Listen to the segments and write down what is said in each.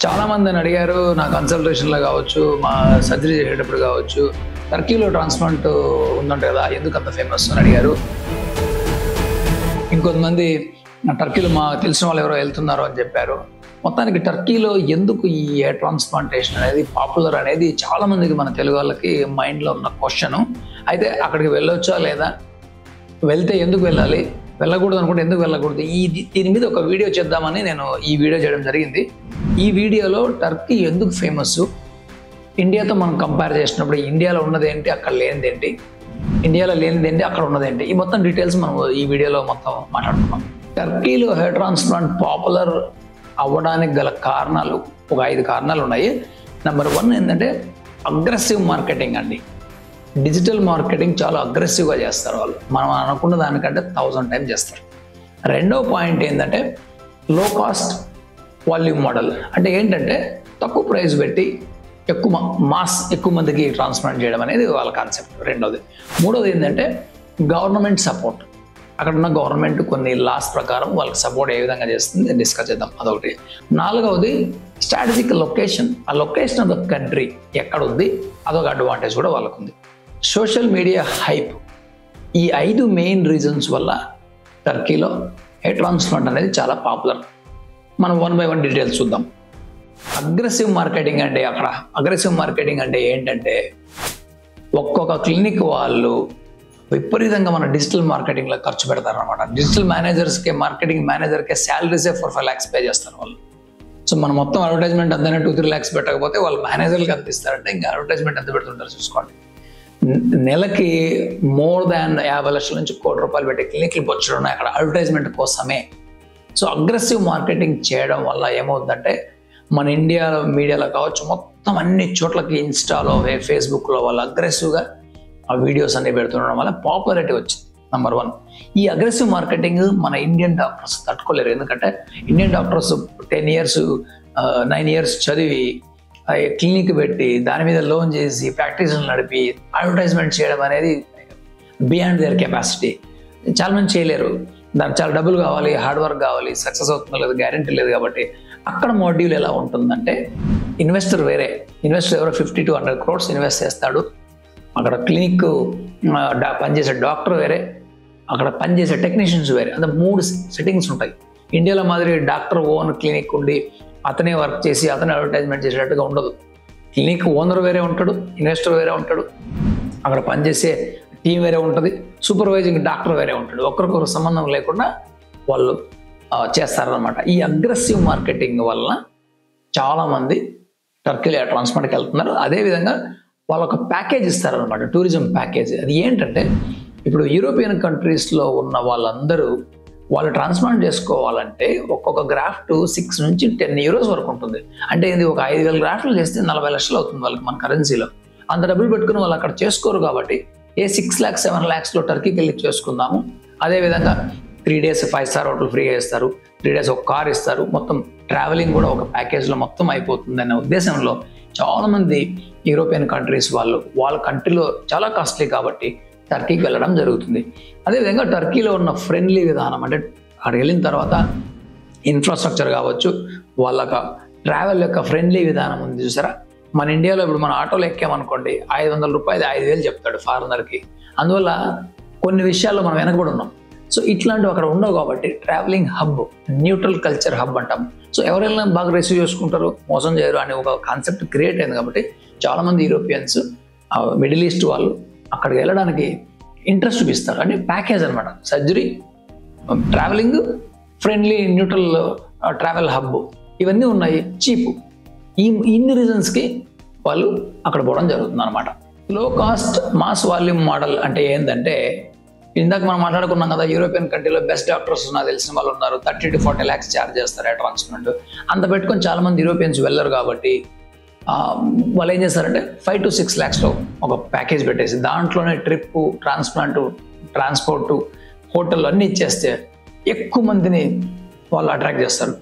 చాలామంది నన్ను అడిగారు, నా కన్సల్టేషన్లో కావచ్చు, మా సర్జరీ చేసేటప్పుడు కావచ్చు, టర్కీలో ట్రాన్స్ప్లాంట్ ఉందంట కదా, ఎందుకు అంత ఫేమస్ అని అడిగారు. ఇంకొంతమంది టర్కీలో మా తెలిసిన వాళ్ళు ఎవరో వెళ్తున్నారు అని చెప్పారు. మొత్తానికి టర్కీలో ఎందుకు ఈ ట్రాన్స్ప్లాంటేషన్ అనేది పాపులర్ అనేది చాలామందికి మన తెలుగు వాళ్ళకి మైండ్లో ఉన్న క్వశ్చన్. అయితే అక్కడికి వెళ్ళొచ్చా లేదా, వెళ్తే ఎందుకు వెళ్ళాలి, వెళ్ళకూడదు అనుకుంటే ఎందుకు వెళ్ళకూడదు, దీని మీద ఒక వీడియో చేద్దామని నేను ఈ వీడియో చేయడం జరిగింది. ఈ వీడియోలో టర్కీ ఎందుకు ఫేమస్, ఇండియాతో మనం కంపేర్ చేసినప్పుడు ఇండియాలో ఉన్నదేంటి, అక్కడ లేనిదేంటి, ఇండియాలో లేనిదేంటి, అక్కడ ఉన్నదేంటి, ఈ మొత్తం డీటెయిల్స్ మనం ఈ వీడియోలో మొత్తం మాట్లాడుకున్నాం. టర్కీలో హెయిర్ ట్రాన్స్ప్లాంట్ పాపులర్ అవ్వడానికి గల కారణాలు ఒక 5 కారణాలు ఉన్నాయి. నెంబర్ 1 ఏంటంటే అగ్రెసివ్ మార్కెటింగ్ అండి. డిజిటల్ మార్కెటింగ్ చాలా అగ్రెసివ్గా చేస్తారు వాళ్ళు, మనం అనుకున్న దానికంటే 1000 టైమ్స్ చేస్తారు. రెండో పాయింట్ ఏంటంటే లో కాస్ట్ వాల్యూమ్ మోడల్. అంటే ఏంటంటే తక్కువ ప్రైస్ పెట్టి ఎక్కువ మందికి ట్రాన్స్ప్లాంట్ చేయడం అనేది వాళ్ళ కాన్సెప్ట్. రెండోది. మూడోది ఏంటంటే గవర్నమెంట్ సపోర్ట్. అక్కడ ఉన్న గవర్నమెంట్ కొన్ని లాస్ ప్రకారం వాళ్ళకి సపోర్ట్ ఏ విధంగా చేస్తుంది డిస్కస్ చేద్దాం, అదొకటి. నాలుగవది స్ట్రాటజిక్ లొకేషన్. ఆ లొకేషన్ ఆఫ్ ద కంట్రీ ఎక్కడ ఉంది, అదొక అడ్వాంటేజ్ కూడా వాళ్ళకు ఉంది. Social media hype. ఈ 5 మెయిన్ రీజన్స్ వల్ల టర్కీలో హెయిర్ ట్రాన్స్ప్లాంట్ అనేది చాలా పాపులర్. మనం 1 by 1 డీటెయిల్స్ చూద్దాం. అగ్రెసివ్ మార్కెటింగ్ అంటే అక్కడ అగ్రెసివ్ మార్కెటింగ్ అంటే ఏంటంటే ఒక్కొక్క క్లినిక్ వాళ్ళు విపరీతంగా మన డిజిటల్ మార్కెటింగ్లో ఖర్చు పెడతారు అనమాట. డిజిటల్ మేనేజర్స్కి, మార్కెటింగ్ మేనేజర్కి శాలరీసే 4-5 lakhs పే చేస్తారు వాళ్ళు. సో మనం మొత్తం అడ్వర్టైజ్మెంట్ అంతనే 2-3 lakhs పెట్టకపోతే వాళ్ళు మేనేజర్లకు ఎంత ఇస్తారంటే ఇంకా అడ్వర్టైజ్మెంట్ ఎంత పెడుతుంటారు చూసుకోండి. నెలకి మోర్ దాన్ 50 లక్షల నుంచి 1 కోటి రూపాయలు పెట్టే క్లినిక్లు బొచ్చడం ఉన్నాయి అక్కడ అడ్వర్టైజ్మెంట్ కోసమే. సో అగ్రెసివ్ మార్కెటింగ్ చేయడం వల్ల ఏమవుతుందంటే మన ఇండియా మీడియాలో కావచ్చు, మొత్తం అన్ని చోట్లకి ఇన్స్టాలో, ఫేస్బుక్లో వాళ్ళు అగ్రెసివ్గా ఆ వీడియోస్ అన్ని పెడుతుండడం వల్ల పాపులారిటీ వచ్చింది. నెంబర్ 1. ఈ అగ్రెసివ్ మార్కెటింగ్ మన ఇండియన్ డాక్టర్స్ తట్టుకోలేరు. ఎందుకంటే ఇండియన్ డాక్టర్స్ 10 years 9 years చదివి క్లినిక్ పెట్టి దాని మీద లోన్ చేసి ప్రాక్టీసులు నడిపి అడ్వర్టైజ్మెంట్ చేయడం అనేది బియాండ్ దేర్ కెపాసిటీ. చాలామంది చేయలేరు. దానికి చాలా డబ్బులు కావాలి, హార్డ్ వర్క్ కావాలి, సక్సెస్ అవుతుందో లేదు గ్యారెంటీ లేదు. కాబట్టి అక్కడ మాడ్యూల్ ఎలా ఉంటుందంటే ఇన్వెస్టర్ ఎవరో 50 to 100 crores ఇన్వెస్ట్ చేస్తాడు. అక్కడ క్లినిక్ పనిచేసే డాక్టర్ వేరే, అక్కడ పనిచేసే టెక్నీషియన్స్ వేరే. అంటే 3 సెట్టింగ్స్ ఉంటాయి. ఇండియాలో మాదిరి డాక్టర్ ఓన్ క్లినిక్ ఉండి అతనే వర్క్ చేసి అతనే అడ్వర్టైజ్మెంట్ చేసేటట్టుగా ఉండదు. క్లినిక్ ఓనర్ వేరే ఉంటాడు, ఇన్వెస్టర్ వేరే ఉంటాడు, అక్కడ పనిచేసే టీం వేరే ఉంటుంది, సూపర్వైజింగ్ డాక్టర్ వేరే ఉంటాడు. ఒకరికొకరు సంబంధం లేకుండా వాళ్ళు చేస్తారనమాట. ఈ అగ్రెసివ్ మార్కెటింగ్ వల్ల చాలామంది టర్కీలో ట్రాన్స్ప్లాంట్కి వెళ్తున్నారు. అదేవిధంగా వాళ్ళు ఒక ప్యాకేజ్ ఇస్తారనమాట, టూరిజం ప్యాకేజ్. అది ఏంటంటే ఇప్పుడు యూరోపియన్ కంట్రీస్లో ఉన్న వాళ్ళందరూ వాళ్ళు ట్రాన్స్ప్లాంట్ చేసుకోవాలంటే ఒక్కొక్క గ్రాఫ్ట్ 6 నుంచి 10 euros వరకు ఉంటుంది. అంటే ఇది ఒక 5,000 గ్రాఫ్ట్లు చేస్తే 40 లక్షలు అవుతుంది వాళ్ళకి మన కరెన్సీలో. అంత డబ్బులు పెట్టుకుని వాళ్ళు అక్కడ చేసుకోరు. కాబట్టి 6 lakhs 7 lakhsలో టర్కీకి వెళ్ళి చేసుకుందాము. అదేవిధంగా 3 days 5-star హోటల్ ఫ్రీగా ఇస్తారు, 3 days ఒక కార్ ఇస్తారు, మొత్తం ట్రావెలింగ్ కూడా ఒక ప్యాకేజ్లో మొత్తం అయిపోతుంది అనే ఉద్దేశంలో చాలామంది యూరోపియన్ కంట్రీస్ వాళ్ళ కంట్రీలో చాలా కాస్ట్లీ కాబట్టి టర్కీకి వెళ్ళడం జరుగుతుంది. అదేవిధంగా టర్కీలో ఉన్న ఫ్రెండ్లీ విధానం, అంటే అక్కడికి వెళ్ళిన తర్వాత ఇన్ఫ్రాస్ట్రక్చర్ కావచ్చు, వాళ్ళ ట్రావెల్ యొక్క ఫ్రెండ్లీ విధానం ఉంది చూసారా. మన ఇండియాలో ఇప్పుడు మన ఆటోలో ఎక్కామనుకోండి 500 రూపాయలు 5,000 చెప్తాడు ఫారినర్కి. అందువల్ల కొన్ని విషయాల్లో మనం వెనకబడి ఉన్నాం. సో ఇట్లాంటివి అక్కడ ఉండవు కాబట్టి travelling hub, neutral culture hub అంటాం. సో ఎవరైనా బాగా రిసీవ్ చేసుకుంటారు, మోసం చేయరు అనే ఒక కాన్సెప్ట్ క్రియేట్ అయింది. కాబట్టి చాలామంది యూరోపియన్స్, మిడిల్ ఈస్ట్ వాళ్ళు అక్కడికి వెళ్ళడానికి ఇంట్రెస్ట్ చూపిస్తారు. అంటే ప్యాకేజ్ అనమాట, surgery, travelling, friendly neutral travel hub, ఇవన్నీ ఉన్నాయి, చీప్. ఇన్ని రీజన్స్కి వాళ్ళు అక్కడ పోవడం జరుగుతుంది అనమాట. లో కాస్ట్ మాస్ వాల్యూమ్ మోడల్ అంటే ఏంటంటే ఇందాక మనం మాట్లాడుకున్నాం కదా, యూరోపియన్ కంట్రీలో బెస్ట్ డాక్టర్స్ నాకు తెలిసిన వాళ్ళు ఉన్నారు, 30 to 40 lakhs ఛార్జ్ చేస్తారు ట్రాన్స్ప్లాంట్. అంత పెట్టుకొని చాలామంది యూరోపియన్స్ వెళ్ళరు. కాబట్టి వాళ్ళు ఏం చేస్తారంటే 5 to 6 lakhsలో ఒక ప్యాకేజ్ పెట్టేసి దాంట్లోనే ట్రిప్, ట్రాన్స్పోర్టు, హోటల్ అన్నీ ఇచ్చేస్తే ఎక్కువ మందిని వాళ్ళు అట్రాక్ట్ చేస్తారు.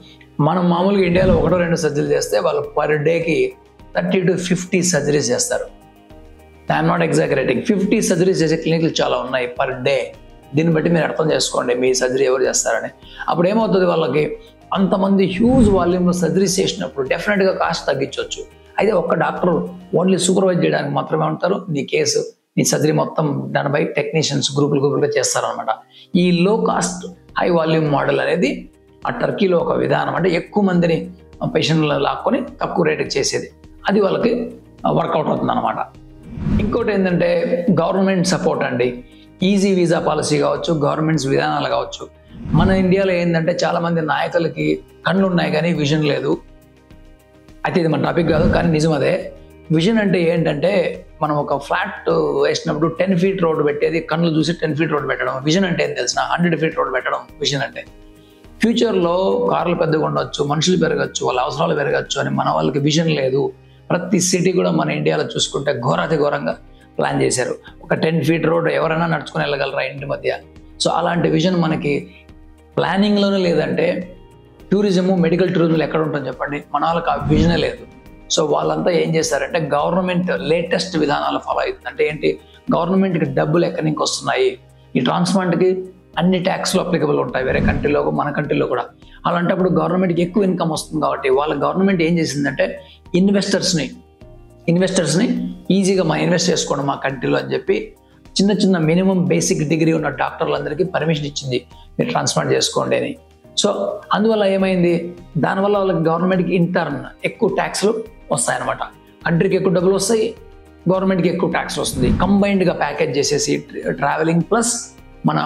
మనం మామూలుగా ఇండియాలో 1-2 సర్జరీలు చేస్తే వాళ్ళు పర్ డేకి 30 to 50 సర్జరీస్ చేస్తారు. ఐఎమ్ నాట్ ఎగ్జాగరేటింగ్, 50 సర్జరీస్ చేసే క్లినిక్లు చాలా ఉన్నాయి పర్ డే. దీన్ని బట్టి మీరు అర్థం చేసుకోండి మీ సర్జరీ ఎవరు చేస్తారని. అప్పుడు ఏమవుతుంది, వాళ్ళకి అంతమంది హ్యూజ్ వాల్యూమ్లో సర్జరీస్ చేసినప్పుడు డెఫినెట్గా కాస్ట్ తగ్గించవచ్చు. అయితే ఒక్క డాక్టర్ ఓన్లీ సూపర్వైజ్ చేయడానికి మాత్రమే ఉంటారు. నీ కేసు, నీ సర్జరీ మొత్తం డన్ బై టెక్నీషియన్స్ గ్రూపులుగా చేస్తారనమాట. ఈ లో కాస్ట్ హై వాల్యూమ్ మోడల్ అనేది ఆ టర్కీలో ఒక విధానం. అంటే ఎక్కువ మందిని పేషెంట్లు లాక్కొని తక్కువ రేటుకి చేసేది, అది వాళ్ళకి వర్కౌట్ అవుతుంది అనమాట. ఇంకోటి ఏంటంటే గవర్నమెంట్ సపోర్ట్ అండి. ఈజీ వీసా పాలసీ కావచ్చు, గవర్నమెంట్స్ విధానాలు కావచ్చు. మన ఇండియాలో ఏంటంటే చాలామంది నాయకులకి కళ్ళు ఉన్నాయి కానీ విజన్ లేదు. అయితే ఇది మన టాపిక్ కాదు, కానీ నిజం అదే. విజన్ అంటే ఏంటంటే మనం ఒక ఫ్లాట్ వేసినప్పుడు 10 feet రోడ్డు పెట్టేది, కళ్ళు చూసి 10 feet రోడ్డు పెట్టడం విజన్ అంటే ఏం తెలిసిన 100 feet రోడ్డు పెట్టడం విజన్ అంటే. ఫ్యూచర్లో కార్లు పెద్దగా ఉండొచ్చు, మనుషులు పెరగచ్చు, వాళ్ళ అవసరాలు పెరగచ్చు అని మన వాళ్ళకి విజన్ లేదు. ప్రతి సిటీ కూడా మన ఇండియాలో చూసుకుంటే ఘోరాతి ఘోరంగా ప్లాన్ చేశారు. ఒక 10 feet రోడ్డు ఎవరైనా నడుచుకుని వెళ్ళగలరా ఇంటి మధ్య? సో అలాంటి విజన్ మనకి ప్లానింగ్లోనే లేదంటే టూరిజము, మెడికల్ టూరిజంలో ఎక్కడ ఉంటుంది చెప్పండి? మన వాళ్ళకి ఆ విజనే లేదు. సో వాళ్ళంతా ఏం చేస్తారంటే గవర్నమెంట్ లేటెస్ట్ విధానాలు ఫాలో అవుతుంది. అంటే ఏంటి? గవర్నమెంట్కి డబ్బులు ఎక్కడి నుంచి వస్తున్నాయి? ఈ ట్రాన్స్ప్లాంట్కి అన్ని ట్యాక్స్లు అప్లికబుల్ ఉంటాయి వేరే కంట్రీలో, మన కంట్రీలో కూడా. అలాంటప్పుడు గవర్నమెంట్కి ఎక్కువ ఇన్కమ్ వస్తుంది కాబట్టి వాళ్ళ గవర్నమెంట్ ఏం చేసిందంటే ఇన్వెస్టర్స్ని ఈజీగా ఇన్వెస్ట్ చేసుకోండి మా కంట్రీలో అని చెప్పి చిన్న చిన్న మినిమం బేసిక్ డిగ్రీ ఉన్న డాక్టర్లందరికీ పర్మిషన్ ఇచ్చింది, మీరు ట్రాన్స్ప్లాంట్ చేసుకోండి అని. సో అందువల్ల ఏమైంది? దానివల్ల వాళ్ళకి గవర్నమెంట్కి ఇంటర్న్ ఎక్కువ ట్యాక్స్లు వస్తాయన్నమాట. కంట్రీకి ఎక్కువ డబ్బులు వస్తాయి, గవర్నమెంట్కి ఎక్కువ ట్యాక్స్ వస్తుంది. కంబైన్డ్గా ప్యాకేజ్ చేసేసి ట్రావెలింగ్ ప్లస్ మన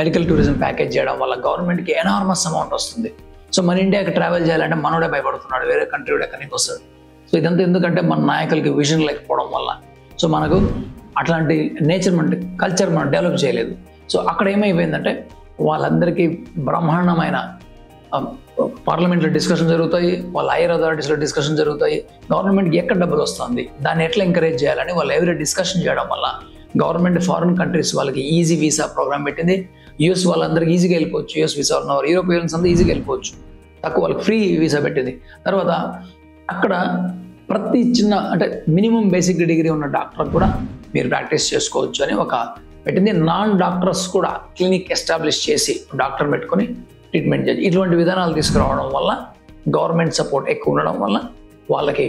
మెడికల్ టూరిజం ప్యాకేజ్ చేయడం వల్ల గవర్నమెంట్కి ఎనార్మస్ అమౌంట్ వస్తుంది. సో మన ఇండియాకి ట్రావెల్ చేయాలంటే మనోడే భయపడుతున్నాడు, వేరే కంట్రీ ఎక్కడి నుంచి వస్తుంది. సో ఇదంతా ఎందుకంటే మన నాయకులకి విజన్ లేకపోవడం వల్ల. సో మనకు అట్లాంటి నేచర్ మన కల్చర్ మనం డెవలప్ చేయలేదు. సో అక్కడ ఏమైపోయిందంటే వాళ్ళందరికీ బ్రహ్మాండమైన పార్లమెంట్లో డిస్కషన్ జరుగుతాయి, వాళ్ళ హైయర్ అథారిటీస్లో డిస్కషన్ జరుగుతాయి. గవర్నమెంట్కి ఎక్కడ డబ్బులు వస్తుంది, దాన్ని ఎట్లా ఎంకరేజ్ చేయాలని వాళ్ళు ఎవరీ డిస్కషన్ చేయడం వల్ల గవర్నమెంట్ ఫారిన్ కంట్రీస్ వాళ్ళకి ఈజీ వీసా ప్రోగ్రామ్ పెట్టింది. యూఎస్ వాళ్ళందరికీ ఈజీగా వెళ్ళిపోవచ్చు, యూఎస్ వీసా ఉన్నవారు, యూరోపియన్స్ అంతా ఈజీగా వెళ్ళిపోవచ్చు, తక్కువ వాళ్ళకి ఫ్రీ వీసా పెట్టింది. తర్వాత అక్కడ ప్రతి చిన్న అంటే మినిమం బేసిక్ డిగ్రీ ఉన్న డాక్టర్ కూడా మీరు ప్రాక్టీస్ చేసుకోవచ్చు అని ఒక పెట్టింది. నాన్ డాక్టర్స్ కూడా క్లినిక్ ఎస్టాబ్లిష్ చేసి డాక్టర్ పెట్టుకొని ట్రీట్మెంట్ చేసి ఇటువంటి విధానాలు తీసుకురావడం వల్ల గవర్నమెంట్ సపోర్ట్ ఎక్కువ ఉండడం వల్ల వాళ్ళకి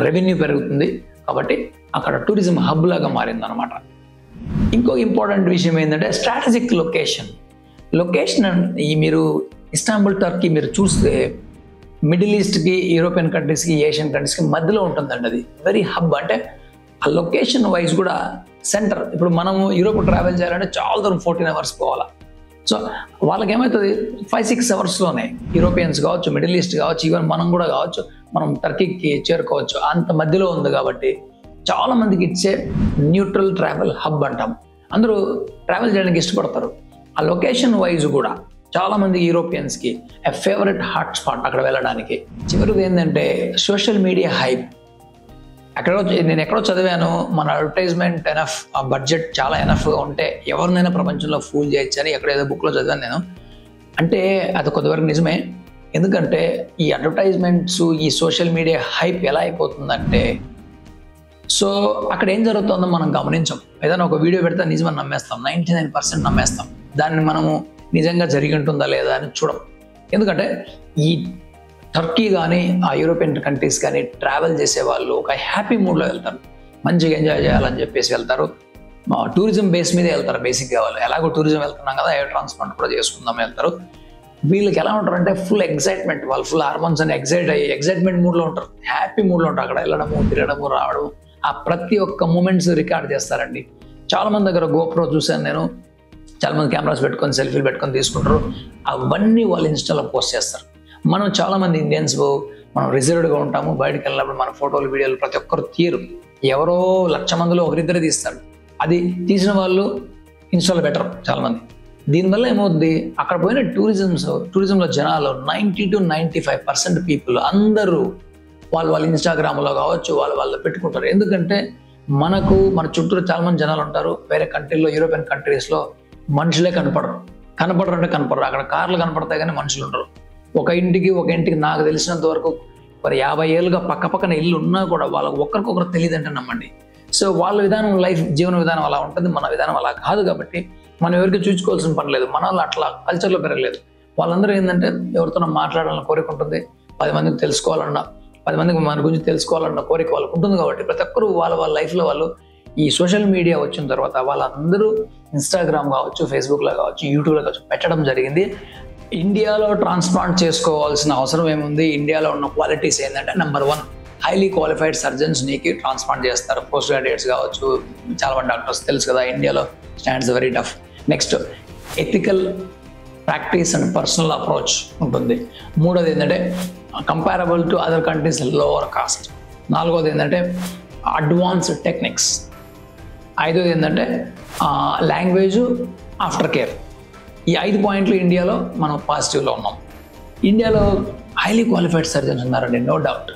రెవెన్యూ పెరుగుతుంది. కాబట్టి అక్కడ టూరిజం హబ్ లాగా మారిందనమాట. ఇంకో ఇంపార్టెంట్ విషయం ఏంటంటే స్ట్రాటజిక్ లొకేషన్. ఈ మీరు ఇస్తాంబుల్ టర్కీ మీరు చూస్తే మిడిల్ ఈస్ట్కి, యూరోపియన్ కంట్రీస్కి, ఏషియన్ కంట్రీస్కి మధ్యలో ఉంటుందండి. అది వెరీ హబ్. అంటే ఆ లొకేషన్ వైజ్ కూడా సెంటర్. ఇప్పుడు మనము యూరోప్ ట్రావెల్ చేయాలంటే చాలా దూరం 14 hours పోవాలా. సో వాళ్ళకి ఏమవుతుంది 5-6 hours యూరోపియన్స్ కావచ్చు, మిడిల్ ఈస్ట్ కావచ్చు, ఈవెన్ మనం కూడా కావచ్చు, మనం టర్కీకి చేరుకోవచ్చు. అంత మధ్యలో ఉంది కాబట్టి చాలా మందికి ఇచ్చే న్యూట్రల్ ట్రావెల్ హబ్ అంటాం. అందరూ ట్రావెల్ చేయడానికి ఇష్టపడతారు. ఆ లొకేషన్ వైజ్ కూడా చాలా మంది యూరోపియన్స్కి ఫేవరెట్ హాట్ స్పాట్ అక్కడ వెళ్ళడానికి. చివరిది ఏంటంటే సోషల్ మీడియా హైప్. నేను ఎక్కడో చదివాను, మన అడ్వర్టైజ్మెంట్ ఎనఫ్, ఆ బడ్జెట్ చాలా ఎనఫ్గా ఉంటే ఎవరినైనా ప్రపంచంలో ఫూల్ చేయొచ్చు అని ఎక్కడేదో బుక్లో చదివాను నేను. అంటే అది కొంతవరకు నిజమే. ఎందుకంటే ఈ అడ్వర్టైజ్మెంట్స్, ఈ సోషల్ మీడియా హైప్ ఎలా అయిపోతుందంటే, సో అక్కడ ఏం జరుగుతుందో మనం గమనించాం. ఏదైనా ఒక వీడియో పెడితే నిజమని నమ్మేస్తాం, 99% నమ్మేస్తాం. దాన్ని మనము నిజంగా జరిగి ఉంటుందా లేదా అని చూడం. ఎందుకంటే ఈ టర్కీ కానీ ఆ యూరోపియన్ కంట్రీస్ కానీ ట్రావెల్ చేసే వాళ్ళు ఒక హ్యాపీ మూడ్లో వెళ్తారు, మంచిగా ఎంజాయ్ చేయాలని చెప్పేసి వెళ్తారు. టూరిజం బేస్ మీదే వెళ్తారు బేసిక్గా. వాళ్ళు ఎలాగో టూరిజం వెళ్తున్నాం కదా, ఎయిర్ ట్రాన్స్పోర్ట్ కూడా చేసుకుందాం వెళ్తారు. వీళ్ళకి ఎలా ఉంటారంటే ఫుల్ ఎక్సైట్మెంట్, వాళ్ళు ఫుల్ హార్మోన్స్ అని ఎక్సైట్మెంట్ మూడ్లో ఉంటారు, హ్యాపీ మూడ్లో ఉంటారు. అక్కడ వెళ్ళడము, తిరగడము, రావడం, ఆ ప్రతి ఒక్క మూమెంట్స్ రికార్డ్ చేస్తారండి. చాలామంది దగ్గర గోప్రో చూశాను నేను, చాలామంది కెమెరాస్ పెట్టుకొని సెల్ఫీలు పెట్టుకొని తీసుకుంటారు. అవన్నీ వాళ్ళు ఇన్స్టాలో పోస్ట్ చేస్తారు. మనం చాలామంది ఇండియన్స్ మనం రిజర్వ్డ్గా ఉంటాము, బయటకు వెళ్ళినప్పుడు మన ఫోటోలు, వీడియోలు ప్రతి ఒక్కరు తీరు. ఎవరో 1,00,000 మందిలో ఒకరిద్దరే తీస్తారు. అది తీసిన వాళ్ళు ఇన్స్టాలో పెట్టరు చాలామంది. దీనివల్ల ఏమవుతుంది, అక్కడ పోయిన టూరిజంలో జనాలు 90 to 95% పీపుల్ అందరూ వాళ్ళ ఇన్స్టాగ్రామ్లో కావచ్చు వాళ్ళు పెట్టుకుంటారు. ఎందుకంటే మన చుట్టూ చాలామంది జనాలు ఉంటారు. వేరే కంట్రీలో, యూరోపియన్ కంట్రీస్లో మనుషులే కనపడరు. అక్కడ కార్లు కనపడతాయి కానీ మనుషులు ఉండరు. ఒక ఇంటికి నాకు తెలిసినంత వరకు మరి 50 ఏళ్ళుగా పక్కన ఇల్లు ఉన్నా కూడా వాళ్ళకి ఒకరికొకరు తెలియదంటే నమ్మండి. సో వాళ్ళ విధానం, జీవన విధానం అలా ఉంటుంది, మన విధానం అలా కాదు. కాబట్టి మనం ఎవరికి చూసుకోవాల్సిన పని లేదు. మన వాళ్ళు అట్లా కల్చర్లో పెరగలేదు. వాళ్ళందరూ ఏంటంటే ఎవరితోనో మాట్లాడాలని కోరిక ఉంటుంది, 10 మందికి తెలుసుకోవాలన్నా, 10 మందికి మన గురించి తెలుసుకోవాలన్న కోరిక వాళ్ళకు ఉంటుంది. కాబట్టి ప్రతి ఒక్కరు వాళ్ళ లైఫ్లో వాళ్ళు ఈ సోషల్ మీడియా వచ్చిన తర్వాత వాళ్ళందరూ ఇన్స్టాగ్రామ్ కావచ్చు, ఫేస్బుక్లో కావచ్చు, యూట్యూబ్లో కావచ్చు పెట్టడం జరిగింది. ఇండియాలో ట్రాన్స్ప్లాంట్ చేసుకోవాల్సిన అవసరం ఏముంది? ఇండియాలో ఉన్న క్వాలిటీస్ ఏంటంటే, నెంబర్ 1, హైలీ క్వాలిఫైడ్ సర్జన్స్ నీకు ట్రాన్స్ప్లాంట్ చేస్తారు. పోస్ట్ గ్రాడ్యుయేట్స్ కావచ్చు, చాలా మంది డాక్టర్స్ తెలుసు కదా, ఇండియాలో stands very tough. Next, ethical practice and personal approach ఉంటుంది. మూడోది ఏంటంటే comparable to other countries, lower caste. నాలుగోది ఏంటంటే అడ్వాన్స్డ్ టెక్నిక్స్. ఐదోది ఏంటంటే లాంగ్వేజ్, ఆఫ్టర్ కేర్. ఈ 5 పాయింట్లు ఇండియాలో మనం పాజిటివ్లో ఉన్నాం. ఇండియాలో హైలీ క్వాలిఫైడ్ సర్జన్స్ ఉన్నారండి, నో డౌట్.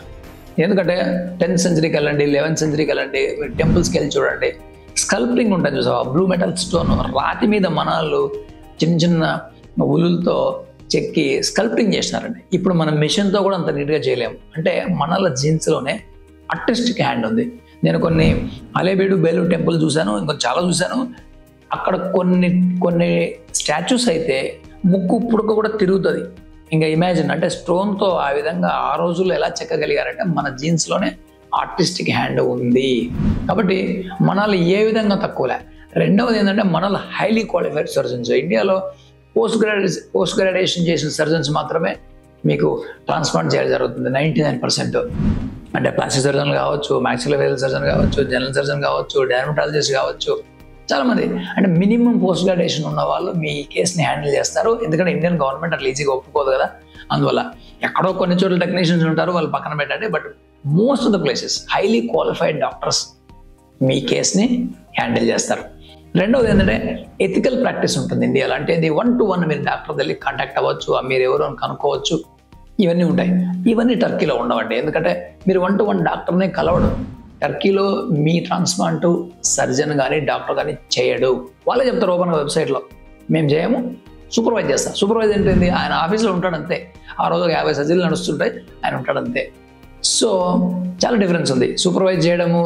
ఎందుకంటే 10th సెంచరీకి వెళ్ళండి, 11th సెంచరీకి వెళ్ళండి, టెంపుల్స్కి వెళ్ళి చూడండి, స్కల్ప్టింగ్ ఉంటుంది చూసావా, బ్లూ మెటల్ స్టోన్, రాతి మీద మనాలు చిన్న చిన్న ఉలులతో చెక్కి స్కల్ప్టింగ్ చేసినారండి. ఇప్పుడు మనం మిషన్తో కూడా అంత నీట్గా చేయలేము. అంటే మనల జీన్స్లోనే ఆర్టిస్టిక్ హ్యాండ్ ఉంది. నేను కొన్ని అలేబేడు, బేలూరు టెంపుల్ చూశాను, ఇంకా చాలా చూశాను. అక్కడ కొన్ని స్టాచ్యూస్ అయితే ముక్కు పుడక కూడా తిరుగుతుంది. ఇంకా ఇమాజిన్, అంటే స్టోన్తో ఆ విధంగా ఆ రోజుల్లో ఎలా చెక్కగలిగారంటే మన జీన్స్లోనే ఆర్టిస్టిక్ హ్యాండ్ ఉంది. కాబట్టి మనల్ని ఏ విధంగా తక్కువలే. రెండవది ఏంటంటే మనల్ని హైలీ క్వాలిఫైడ్ సర్జన్స్. ఇండియాలో పోస్ట్ గ్రాడ్యుయేషన్ చేసిన సర్జన్స్ మాత్రమే మీకు ట్రాన్స్ప్లాంట్ చేయడం జరుగుతుంది 99%. అంటే ప్లాస్టిక్ సర్జన్ కావచ్చు, మ్యాక్సిలోఫేషియల్ సర్జన్ కావచ్చు, జనరల్ సర్జన్ కావచ్చు, డెర్మటాలజిస్ట్ కావచ్చు, చాలామంది. అంటే మినిమం పోస్ట్ గ్రాడ్యుయేషన్ ఉన్న వాళ్ళు మీ కేసుని హ్యాండిల్ చేస్తారు. ఎందుకంటే ఇండియన్ గవర్నమెంట్ అట్లా ఈజీగా ఒప్పుకోదు కదా. అందువల్ల ఎక్కడో కొన్ని చోట్ల టెక్నీషియన్స్ ఉంటారు, వాళ్ళు పక్కన పెట్టండి. But most of the places highly qualified doctors మీ కేసుని హ్యాండిల్ చేస్తారు. రెండవది ఏంటంటే ఎథికల్ ప్రాక్టీస్ ఉంటుంది ఇండియాలో. అంటే ఇది 1-to-1 మీరు డాక్టర్ దగ్గర కాంటాక్ట్ అవ్వచ్చు, మీరు ఎవరు అని కనుక్కోవచ్చు, ఇవన్నీ ఉంటాయి. ఇవన్నీ టర్కీలో ఉండవండి. ఎందుకంటే మీరు 1-to-1 డాక్టర్నే కలవడం. టర్కీలో మీ ట్రాన్స్ప్లాంట్ సర్జన్ కానీ డాక్టర్ కానీ చేయడు. వాళ్ళే చెప్తారు ఓపెన్గా వెబ్సైట్లో, మేము చేయము, సూపర్వైజ్ చేస్తాం. సూపర్వైజ్ ఏంటంది, ఆయన ఆఫీస్లో ఉంటాడంతే. ఆ రోజు 50 సర్జరీలు నడుస్తుంటాయి, ఆయన ఉంటాడంతే. సో చాలా డిఫరెన్స్ ఉంది. సూపర్వైజ్ చేయడము,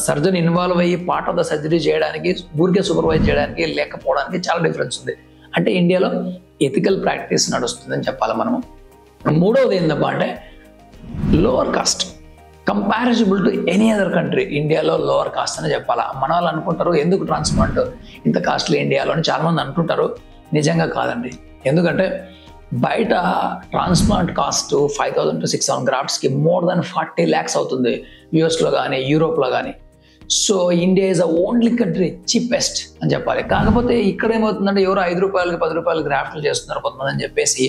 సర్జన్ ఇన్వాల్వ్ అయ్యి పార్ట్ ఆఫ్ ద సర్జరీ చేయడానికి, ఊరికే సూపర్వైజ్ చేయడానికి లేకపోవడానికి చాలా డిఫరెన్స్ ఉంది. అంటే ఇండియాలో ఎథికల్ ప్రాక్టీస్ నడుస్తుందని చెప్పాలి మనము. మూడవది ఏంటప్ప అంటే lower cost, comparable to any other country. ఇండియాలో లోవర్ కాస్ట్ అని చెప్పాలా. మన వాళ్ళు అనుకుంటారు ఎందుకు ట్రాన్స్ప్లాంట్ ఇంత కాస్ట్లీ ఇండియాలో అని చాలామంది అనుకుంటారు. నిజంగా కాదండి. ఎందుకంటే బయట ట్రాన్స్ప్లాంట్ కాస్ట్ 5,000 to 6,000 గ్రాఫ్ట్స్కి మోర్ దాన్ 40 lakhs అవుతుంది, యూఎస్లో కానీ యూరోప్లో కానీ. So India is the only country cheapest అని చెప్పాలి. కాకపోతే ఇక్కడ ఏమవుతుందంటే ఎవరో 5 రూపాయలకి 10 రూపాయలు గ్రాఫ్ట్లు చేస్తున్నారు కొంతమంది అని చెప్పేసి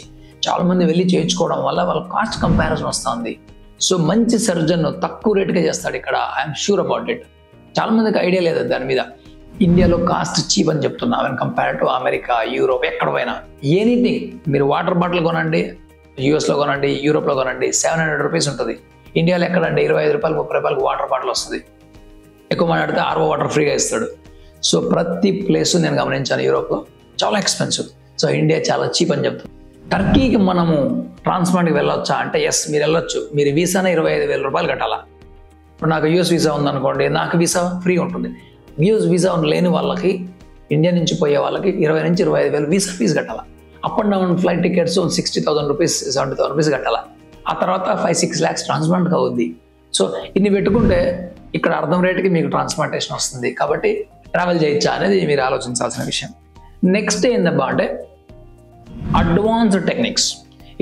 చాలామంది వెళ్ళి చేయించుకోవడం వల్ల వాళ్ళ కాస్ట్ కంపారిజన్ వస్తుంది. సో మంచి సర్జన్ తక్కువ రేటుగా చేస్తాడు ఇక్కడ, ఐఎమ్ షూర్ అబౌట్ ఇట్. చాలామందికి ఐడియా లేదు దాని మీద. ఇండియాలో కాస్ట్ చీప్ అని చెప్తున్నా when compare to America, Europe, ఎక్కడ పోయినా. ఎనీథింగ్ మీరు వాటర్ బాటిల్ కొనండి, యూఎస్లో కొనండి, యూరోప్లో కొనండి, 700 రూపీస్ ఉంటుంది. ఇండియాలో ఎక్కడండి 25 రూపాయలు 30 రూపాయలకు వాటర్ బాటిల్ వస్తుంది. ఎక్కువ మాట్లాడితే RO వాటర్ ఫ్రీగా ఇస్తాడు. సో ప్రతి ప్లేస్ నేను గమనించాను యూరోప్లో చాలా ఎక్స్పెన్సివ్. సో ఇండియా చాలా చీప్ అని చెప్తాను. టర్కీకి మనము ట్రాన్స్ప్లాంట్కి వెళ్ళొచ్చా అంటే ఎస్, మీరు వెళ్ళొచ్చు. మీరు వీసానే 25,000 రూపాయలు కట్టాలా. ఇప్పుడు నాకు యూఎస్ వీసా ఉందనుకోండి, నాకు వీసా ఫ్రీ ఉంటుంది. యూఎస్ వీసా లేని వాళ్ళకి, ఇండియా నుంచి పోయే వాళ్ళకి 20,000 నుంచి 25,000 వీసా ఫీజు కట్టాలా. Up and down flight tickets 60,000 rupees 70,000 rupees కట్టాలా. ఆ తర్వాత 5-6 lakhs ట్రాన్స్ప్లాంట్కి అవుద్ది. సో ఇన్ని పెట్టుకుంటే ఇక్కడ అర్థం రేటుకి మీకు ట్రాన్స్ప్లాంటేషన్ వస్తుంది. కాబట్టి ట్రావెల్ చేయొచ్చా అనేది మీరు ఆలోచించాల్సిన విషయం. నెక్స్ట్ ఏందబ్బా అంటే అడ్వాన్స్డ్ టెక్నిక్స్.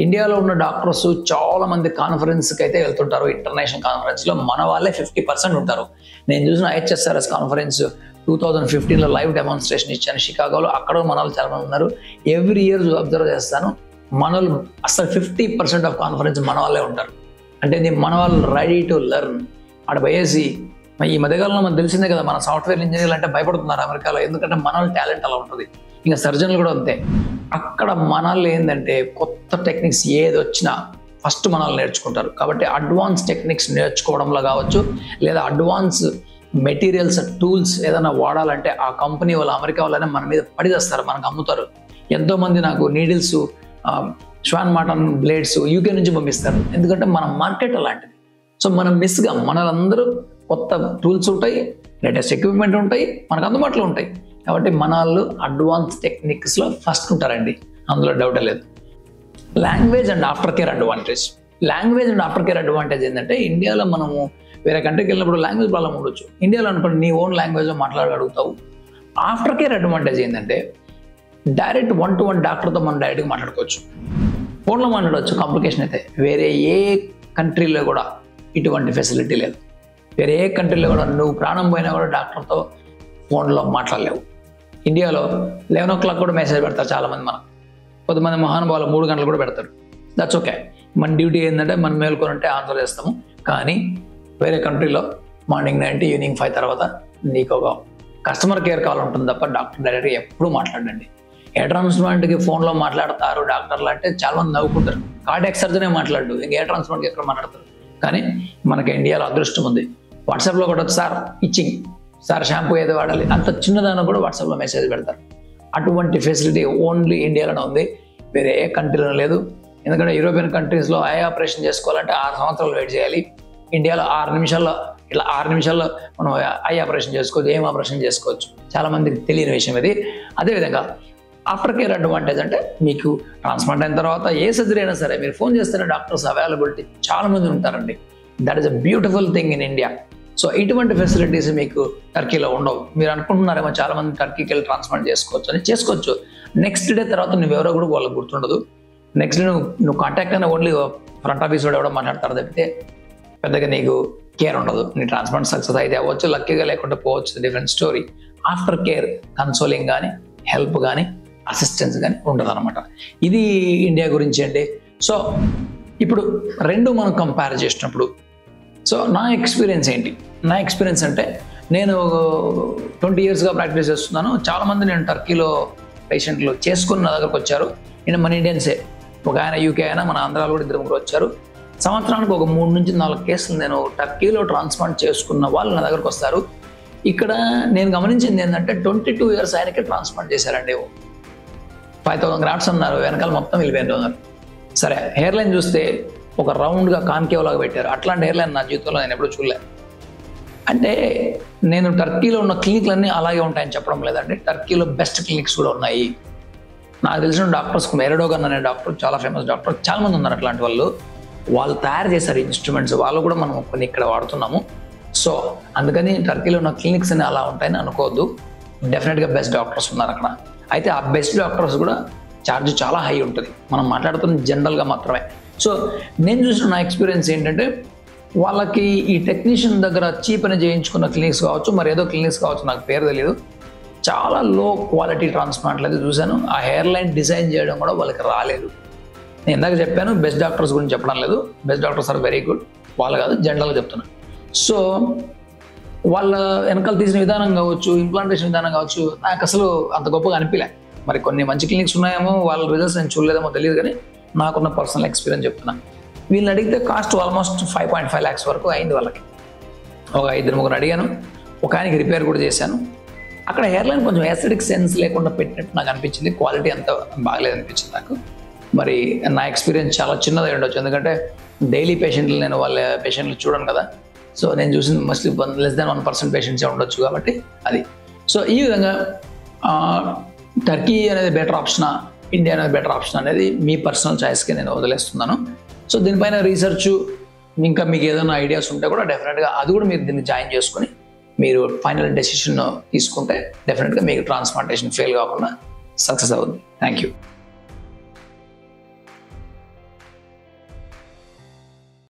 ఇండియాలో ఉన్న డాక్టర్స్ చాలా మంది కాన్ఫరెన్స్కి అయితే వెళ్తుంటారు. ఇంటర్నేషనల్ కాన్ఫరెన్స్లో మన వాళ్ళే 50% ఉంటారు. నేను చూసిన IHSRS కాన్ఫరెన్స్ 2015లో లైవ్ డెమాన్స్ట్రేషన్ ఇచ్చాను షికాగోలో. అక్కడ మన వాళ్ళు చాలా మంది ఉన్నారు. ఎవ్రీ ఇయర్ అబ్జర్వ్ చేస్తాను, మన వాళ్ళు అసలు 50% ఆఫ్ కాన్ఫరెన్స్ మన వాళ్ళే ఉంటారు. అంటే మన వాళ్ళు రెడీ టు లెర్న్. అక్కడ పోయేసి ఈ మధ్యకాలంలో మనకు తెలిసిందే కదా, మన సాఫ్ట్వేర్ ఇంజనీర్లు అంటే భయపడుతున్నారు అమెరికాలో. ఎందుకంటే మన వాళ్ళ టాలెంట్ అలా ఉంటుంది. ఇంకా సర్జన్లు కూడా అంతే. అక్కడ మనల్ని ఏంటంటే కొత్త టెక్నిక్స్ ఏది వచ్చినా ఫస్ట్ మనల్ని నేర్చుకుంటారు. కాబట్టి అడ్వాన్స్ టెక్నిక్స్ నేర్చుకోవడంలో కావచ్చు, లేదా అడ్వాన్స్ మెటీరియల్స్, టూల్స్ ఏదైనా వాడాలంటే ఆ కంపెనీ వాళ్ళు, అమెరికా వాళ్ళనే మన మీద పడిదేస్తారు, మనకు అమ్ముతారు. ఎంతోమంది నాకు నీడిల్స్, శ్వాన్ మాటన్ బ్లేడ్స్ UK నుంచి పంపిస్తారు. ఎందుకంటే మన మార్కెట్ అలాంటిది. సో మనం మిస్గా, మనలందరూ కొత్త టూల్స్ ఉంటాయి, లేటెస్ట్ ఎక్విప్మెంట్ ఉంటాయి, మనకు అందుబాటులో ఉంటాయి. కాబట్టి మన వాళ్ళు అడ్వాన్స్ టెక్నిక్స్లో ఫస్ట్ ఉంటారండి, అందులో డౌటే లేదు. Language and after care advantage. Language and after care advantage ఏంటంటే ఇండియాలో మనము వేరే కంట్రీకి వెళ్ళినప్పుడు లాంగ్వేజ్ ప్రాబ్లం ఉండొచ్చు. ఇండియాలో అనుకోండి నీ ఓన్ లాంగ్వేజ్లో మాట్లాడగలుగుతావు. ఆఫ్టర్ కేర్ అడ్వాంటేజ్ ఏంటంటే డైరెక్ట్ 1-to-1 డాక్టర్తో మనం డైరెక్ట్గా మాట్లాడుకోవచ్చు, ఫోన్లో మాట్లాడవచ్చు. కాంప్లికేషన్ అయితే వేరే ఏ కంట్రీలో కూడా ఇటువంటి ఫెసిలిటీ లేదు. వేరే ఏ కంట్రీలో కూడా నువ్వు ప్రాణం పోయినా కూడా డాక్టర్తో ఫోన్లో మాట్లాడలేవు. ఇండియాలో 11 o'clock కూడా మెసేజ్ పెడతారు చాలామంది. కొంతమంది మహానుభావులు 3 గంటలు కూడా పెడతారు. That's okay. మన డ్యూటీ ఏంటంటే మనం మేల్కొని ఉంటే ఆన్సర్ చేస్తాము. కానీ వేరే కంట్రీలో మార్నింగ్ 9 ఈవినింగ్ 5 తర్వాత నీకు ఒక కస్టమర్ కేర్ కాల్ ఉంటుంది తప్ప డాక్టర్ డైరెక్ట్గా ఎప్పుడూ మాట్లాడండి. ఏ ట్రాన్స్ప్లాంట్కి ఫోన్లో మాట్లాడతారు డాక్టర్లు అంటే చాలామంది నవ్వుకుంటారు. కార్డియాక్ సర్జనే మాట్లాడు, ఇంక ఏ ట్రాన్స్ప్లాంట్కి ఎక్కడ మాట్లాడతారు. కానీ మనకి ఇండియాలో అదృష్టం ఉంది. వాట్సాప్లో కూడా సార్ ఇచ్చింగ్, సార్ షాంపూ ఏదో వాడాలి, అంత చిన్నదాన్ని కూడా వాట్సాప్లో మెసేజ్ పెడతారు. అటువంటి ఫెసిలిటీ ఓన్లీ ఇండియాలోనే ఉంది, వేరే ఏ కంట్రీలో లేదు. ఎందుకంటే యూరోపియన్ కంట్రీస్లో ఐ ఆపరేషన్ చేసుకోవాలంటే 6 సంవత్సరాలు వెయిట్ చేయాలి. ఇండియాలో 6 నిమిషాల్లో మనం ఐ ఆపరేషన్ చేసుకోవచ్చు, ఏం ఆపరేషన్ చేసుకోవచ్చు. చాలామందికి తెలియని విషయం ఇది. అదేవిధంగా ఆఫ్టర్ కేర్ అడ్వాంటేజ్ అంటే మీకు ట్రాన్స్ప్లాంట్ అయిన తర్వాత ఏ సర్జరీ అయినా సరే మీరు ఫోన్ చేస్తేనే డాక్టర్స్ అవైలబిలిటీ చాలామంది ఉంటారండి. That is a beautiful thing in India. So ఇటువంటి ఫెసిలిటీస్ మీకు టర్కీలో ఉండవు. మీరు అనుకుంటున్నారేమో చాలామంది టర్కీకి వెళ్ళి ట్రాన్స్ప్లాంట్ చేసుకోవచ్చు. నెక్స్ట్ డే తర్వాత నువ్వెవరో కూడా వాళ్ళకి గుర్తుండదు. నెక్స్ట్ డే నువ్వు కాంటాక్ట్ అయినా ఓన్లీ ఫ్రంట్ ఆఫీస్ వాడు ఎవడో మాట్లాడతారు తప్పితే పెద్దగా నీకు కేర్ ఉండదు. నీ ట్రాన్స్ప్లాంట్ సక్సెస్ అయితే అవ్వచ్చు, లక్కీగా లేకుండా పోవచ్చు, different story. After care consoling కానీ హెల్ప్ కానీ అసిస్టెన్స్ కానీ ఉండదు అనమాట. ఇది ఇండియా గురించి అండి. సో ఇప్పుడు రెండు మనం కంపేర్ చేసినప్పుడు సో నా ఎక్స్పీరియన్స్ ఏంటి? నా ఎక్స్పీరియన్స్ అంటే నేను 20 yearsగా ప్రాక్టీస్ చేస్తున్నాను. చాలామంది నేను టర్కీలో పేషెంట్లు చేసుకుని నా దగ్గరకు వచ్చారు. నేను మన ఇండియన్సే, ఒక ఆయన యూకే అయినా మన ఆంధ్రాలో కూడా 2-3 వచ్చారు. సంవత్సరానికి ఒక 3 నుంచి 4 కేసులు నేను టర్కీలో ట్రాన్స్ప్లాంట్ చేసుకున్న వాళ్ళు నా దగ్గరకు వస్తారు. ఇక్కడ నేను గమనించింది ఏంటంటే 22 years ఆయనకే ట్రాన్స్ప్లాంట్ చేశారండి. 5,000 grafts అన్నారు, వెనకాల మొత్తం వెళ్ళిపోయినారు. సరే, హెయిర్ లైన్ చూస్తే ఒక రౌండ్గా కాన్కేవ్ లాగా పెట్టారు. అట్లాంటి హెయిర్ లైన్ నా జీవితంలో నేను ఎప్పుడూ చూడలేదు. అంటే నేను టర్కీలో ఉన్న క్లినిక్లన్నీ అలాగే ఉంటాయని చెప్పడం లేదండి. టర్కీలో బెస్ట్ క్లినిక్స్ కూడా ఉన్నాయి. నాకు తెలిసిన డాక్టర్స్ ఎరడోగన్ అనే డాక్టర్, చాలా ఫేమస్ డాక్టర్, చాలామంది ఉన్నారు అట్లాంటి వాళ్ళు తయారు చేశారు ఇన్స్ట్రుమెంట్స్. వాళ్ళు కూడా మనం కొన్ని ఇక్కడ వాడుతున్నాము. సో అందుకని టర్కీలో ఉన్న క్లినిక్స్ అన్ని అలా ఉంటాయని అనుకోవద్దు. డెఫినెట్గా బెస్ట్ డాక్టర్స్ ఉన్నారు అక్కడ. అయితే ఆ బెస్ట్ డాక్టర్స్ కూడా ఛార్జ్ చాలా హై ఉంటుంది. మనం మాట్లాడుతున్న జనరల్గా మాత్రమే. సో నేను చూసిన నా ఎక్స్పీరియన్స్ ఏంటంటే వాళ్ళకి ఈ టెక్నీషియన్ దగ్గర చీప్ అని చేయించుకున్న క్లినిక్స్ కావచ్చు, మరి ఏదో క్లినిక్స్ కావచ్చు, నాకు పేరు తెలియదు, చాలా లో క్వాలిటీ ట్రాన్స్ప్లాంట్లు అయితే చూశాను. ఆ హెయిర్ లైన్ డిజైన్ చేయడం కూడా వాళ్ళకి రాలేదు. నేను ఇందాక చెప్పాను బెస్ట్ డాక్టర్స్ గురించి చెప్పడం లేదు. Best doctors are very good, వాళ్ళు కాదు, జనరల్గా చెప్తున్నాను. సో వాళ్ళ వెనకాల తీసిన విధానం కావచ్చు, ఇంప్లాంటేషన్ విధానం కావచ్చు, నాకు అసలు అంత గొప్పగా అనిపించలే. మరి కొన్ని మంచి క్లినిక్స్ ఉన్నాయేమో, వాళ్ళ రిజల్ట్స్ నేను చూడలేదేమో తెలియదు, కానీ నాకున్న పర్సనల్ ఎక్స్పీరియన్స్ చెప్తున్నాను. వీళ్ళని అడిగితే కాస్ట్ ఆల్మోస్ట్ 5.5 lakhs వరకు అయింది వాళ్ళకి. ఒక 2-3 అడిగాను, ఒక ఆయనకి రిపేర్ కూడా చేశాను. అక్కడ హెయిర్ లైన్ కొంచెం ఎస్థెటిక్ సెన్స్ లేకుండా పెట్టినట్టు నాకు అనిపించింది. క్వాలిటీ అంత బాగలేదు అనిపించింది నాకు. మరి నా ఎక్స్పీరియన్స్ చాలా చిన్నది ఉండొచ్చు, ఎందుకంటే డైలీ పేషెంట్లు నేను వాళ్ళ పేషెంట్లు చూడను కదా. సో నేను చూసింది మోస్ట్లీ less than 1% పేషెంట్సే ఉండొచ్చు కాబట్టి అది. సో ఈ విధంగా టర్కీ అనేది బెటర్ ఆప్షనా, ఇండియా అనేది బెటర్ ఆప్షన్ అనేది మీ పర్సనల్ చాయిస్కి నేను వదిలేస్తున్నాను. సో దీనిపైన రీసెర్చ్ ఇంకా మీకు ఏదైనా ఐడియాస్ ఉంటే కూడా డెఫినెట్గా అది కూడా మీరు దీన్ని జాయిన్ చేసుకొని మీరు ఫైనల్ డెసిషన్ తీసుకుంటే డెఫినెట్గా మీకు ట్రాన్స్ప్లాంటేషన్ ఫెయిల్ కాకుండా సక్సెస్ అవుతుంది. Thank you.